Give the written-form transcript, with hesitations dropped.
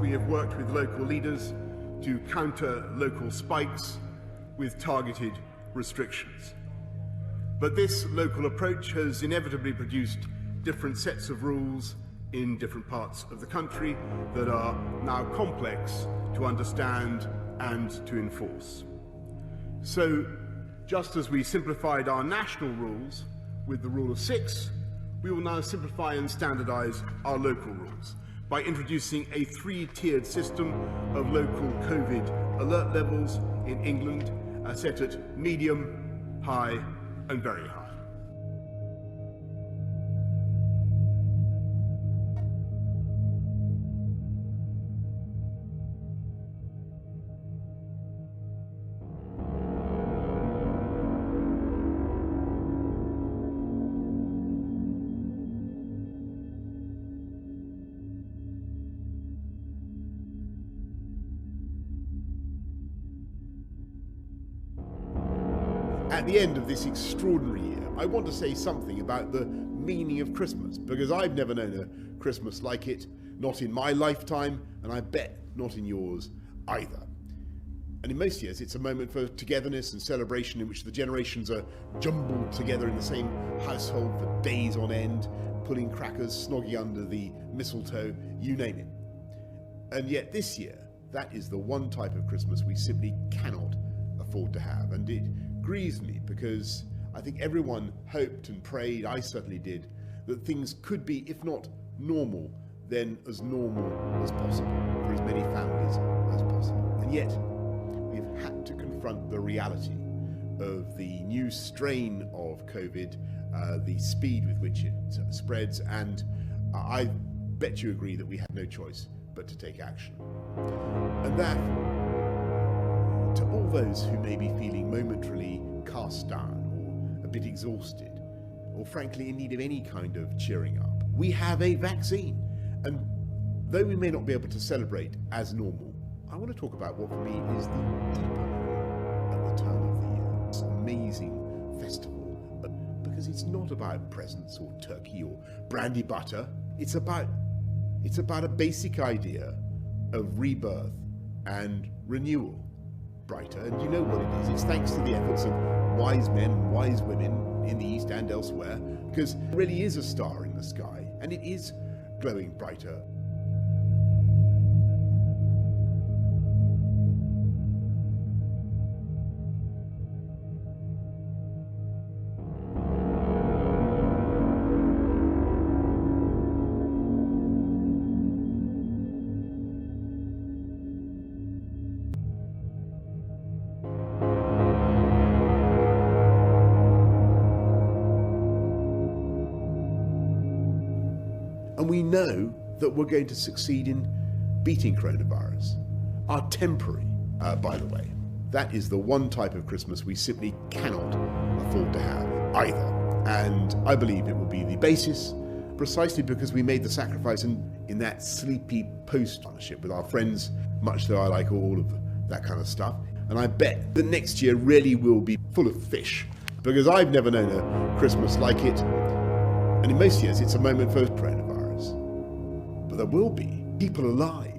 we have worked with local leaders to counter local spikes with targeted restrictions. But this local approach has inevitably produced different sets of rules in different parts of the country that are now complex to understand and to enforce. So, just as we simplified our national rules with the rule of 6, we will now simplify and standardise our local rules by introducing a 3-tiered system of local COVID alert levels in England, set at medium, high and very high. At the end of this extraordinary year, I want to say something about the meaning of Christmas, because I've never known a Christmas like it, not in my lifetime, and I bet not in yours either. And in most years, it's a moment for togetherness and celebration in which the generations are jumbled together in the same household for days on end, pulling crackers, snogging under the mistletoe, you name it. And yet this year, that is the one type of Christmas we simply cannot afford to have, and it grieves me because I think everyone hoped and prayed, I certainly did, that things could be, if not normal, then as normal as possible for as many families as possible. And yet, we've had to confront the reality of the new strain of COVID, the speed with which it spreads, and I bet you agree that we had no choice but to take action. And that, to all those who may be feeling momentarily cast down or a bit exhausted, or frankly in need of any kind of cheering up, we have a vaccine. And though we may not be able to celebrate as normal, I want to talk about what for me is the deeper at the turn of the year. It's an amazing festival, because it's not about presents or turkey or brandy butter. It's about a basic idea of rebirth and renewal. Brighter, and you know what it is. It's thanks to the efforts of wise men and wise women in the East and elsewhere, because there really is a star in the sky, and it is glowing brighter. And we know that we're going to succeed in beating coronavirus. Our temporary, by the way, that is the one type of Christmas we simply cannot afford to have either. And I believe it will be the basis, precisely because we made the sacrifice in that sleepy post-partnership with our friends, much though I like all of that kind of stuff. And I bet that next year really will be full of fish, because I've never known a Christmas like it. And in most years, it's a moment for coronavirus. But there will be people alive